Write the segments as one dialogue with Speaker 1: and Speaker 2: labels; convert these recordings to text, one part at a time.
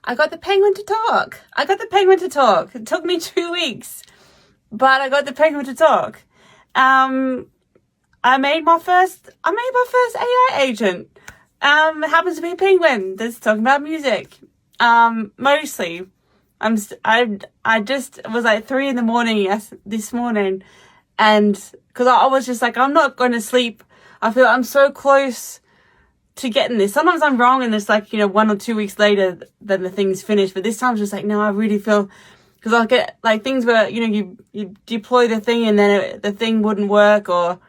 Speaker 1: I got the penguin to talk. I got the penguin to talk. It took me 2 weeks, but I got the penguin to talk. I made my first AI agent. It happens to be a penguin that's talking about music. Mostly. I just was like 3 a.m. this morning, and because I was just like, I'm not going to sleep. I feel I'm so close to getting this. Sometimes I'm wrong and it's like, 1 or 2 weeks later then the thing's finished, but this time I'm just like, no, I really feel, because I'll get like things where you deploy the thing and then the thing wouldn't work, or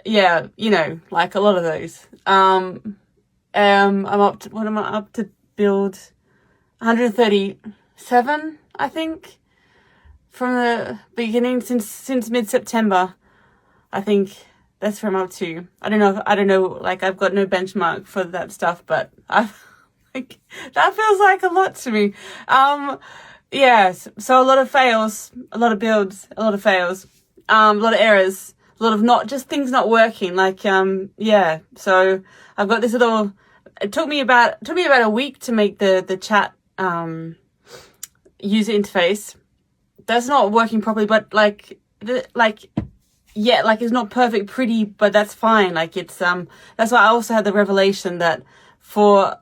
Speaker 1: like a lot of those. I'm up to, what am I up to build? 137, I think, from the beginning, since mid-September. I think that's where I'm up to. I don't know, like I've got no benchmark for that stuff, but that feels like a lot to me. So a lot of fails, a lot of builds, a lot of fails, a lot of errors, a lot of not just things not working. So I've got this little. It took me about a week to make the chat user interface. That's not working properly, but it's not perfect, pretty, but that's fine. That's why I also had the revelation that for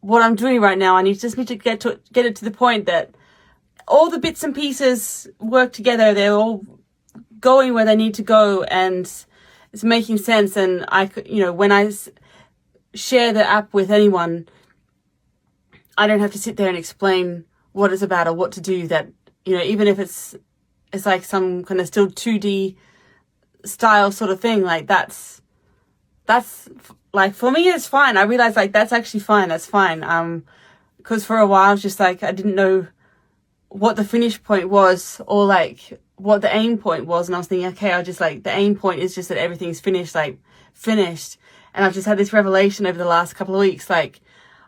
Speaker 1: what I'm doing right now, I just need to get it to the point that all the bits and pieces work together. They're all going where they need to go, and it's making sense. And I could, when I share the app with anyone, I don't have to sit there and explain what it's about or what to do. That, even if it's like some kind of still 2D style sort of thing, like that's like, for me it's fine. I realized like that's actually fine. That's fine. Because for a while I was just like, I didn't know what the finish point was, or like what the aim point was, and I was thinking, okay, I'll just like, the aim point is just that everything's finished. And I've just had this revelation over the last couple of weeks, like,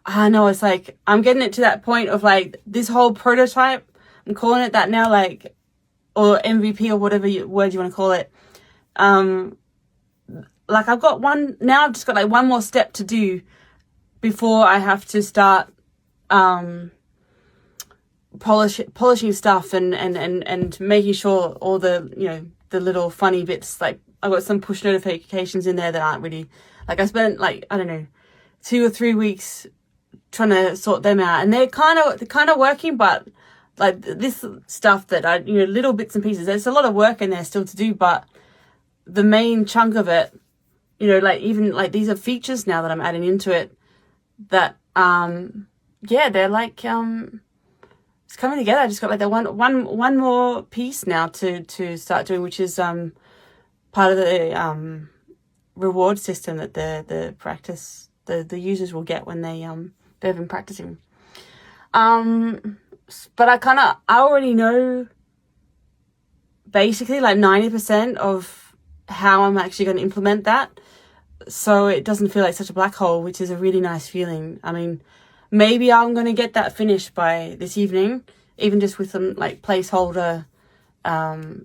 Speaker 1: I know, it's like I'm getting it to that point of like this whole prototype, I'm calling it that now, like, or MVP or whatever word you want to call it. Like I've just got like one more step to do before I have to start polishing stuff and making sure all the the little funny bits, like I've got some push notifications in there that aren't really, like I spent like, I don't know, 2 or 3 weeks trying to sort them out, and they're kind of working, but like this stuff that I, little bits and pieces, there's a lot of work in there still to do, but the main chunk of it, like even like these are features now that I'm adding into it that, they're like, it's coming together. I just got like that one more piece now to start doing, which is, part of the, reward system that the users will get when they've been practicing. But I already know basically like 90% of how I'm actually going to implement that. So it doesn't feel like such a black hole, which is a really nice feeling. I mean, maybe I'm going to get that finished by this evening, even just with some like placeholder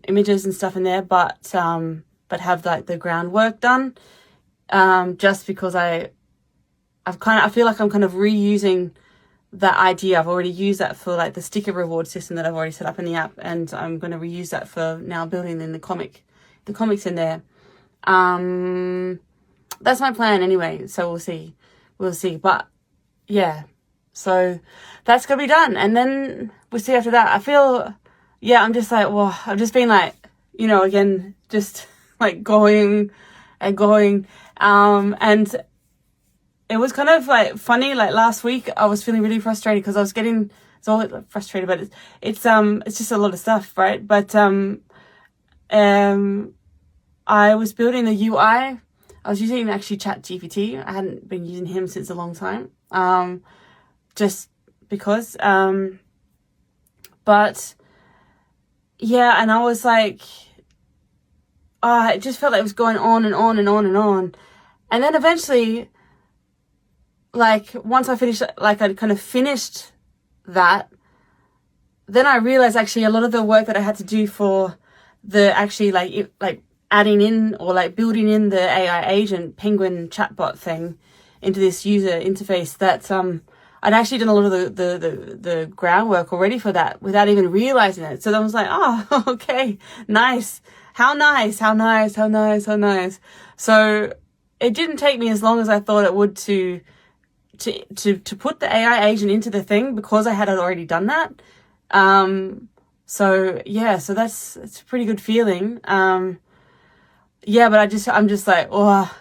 Speaker 1: images and stuff in there, but have like the groundwork done. Just because I feel like I'm kind of reusing that idea. I've already used that for like the sticker reward system that I've already set up in the app, and I'm going to reuse that for now building in the comics in there. That's my plan anyway, so we'll see, but yeah, so that's gonna be done, and then we'll see after that. I feel, I'm just like, well, I've just been like, again, just like going and going, and it was kind of like funny, like last week I was feeling really frustrated because I was getting, it's all frustrated, but it's just a lot of stuff, right? But I was building the UI. I was using actually ChatGPT. I hadn't been using him since a long time, just because. But yeah, and I was like, it just felt like it was going on and on and on and on, and then eventually, like once I finished, like I kind of finished that, then I realized actually a lot of the work that I had to do for the actually like adding in or like building in the AI agent penguin chatbot thing into this user interface, that I'd actually done a lot of the groundwork already for that without even realizing it. So then I was like, oh, okay, nice. How nice, how nice, how nice, how nice. So it didn't take me as long as I thought it would to put the AI agent into the thing, because I had already done that. So yeah, so it's a pretty good feeling. Yeah, but I'm just like, oh,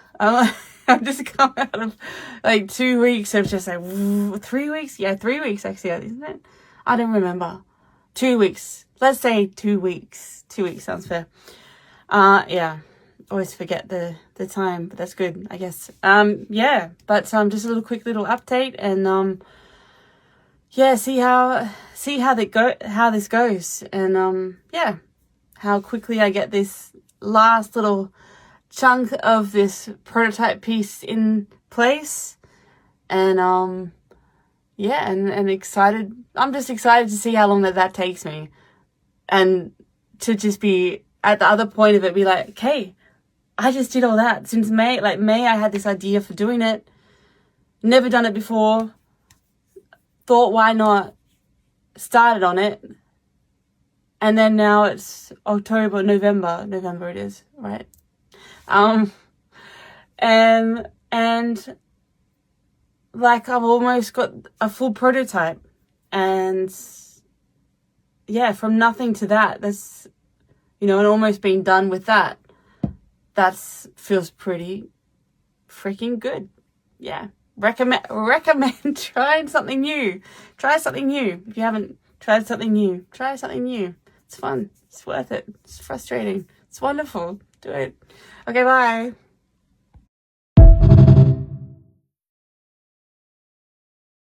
Speaker 1: I've just come out of like 2 weeks of just like 3 weeks. Yeah, 3 weeks actually, isn't it? I don't remember. 2 weeks. Let's say 2 weeks. 2 weeks sounds fair. Yeah. Always forget the time, but that's good, I guess. Yeah, but just a quick little update, and yeah, see how this goes, and yeah, how quickly I get this last little chunk of this prototype piece in place, and yeah, and excited. I'm just excited to see how long that takes me, and to just be at the other point of it, be like, okay, I just did all that since May. Like May, I had this idea for doing it. Never done it before. Thought, why not? Started on it. And then now it's November it is, right? And like I've almost got a full prototype, and yeah, from nothing to that's, and almost being done with that. That feels pretty freaking good. Yeah. Recommend trying something new. Try something new. If you haven't tried something new, try something new. It's fun. It's worth it. It's frustrating. It's wonderful. Do it. Okay, bye.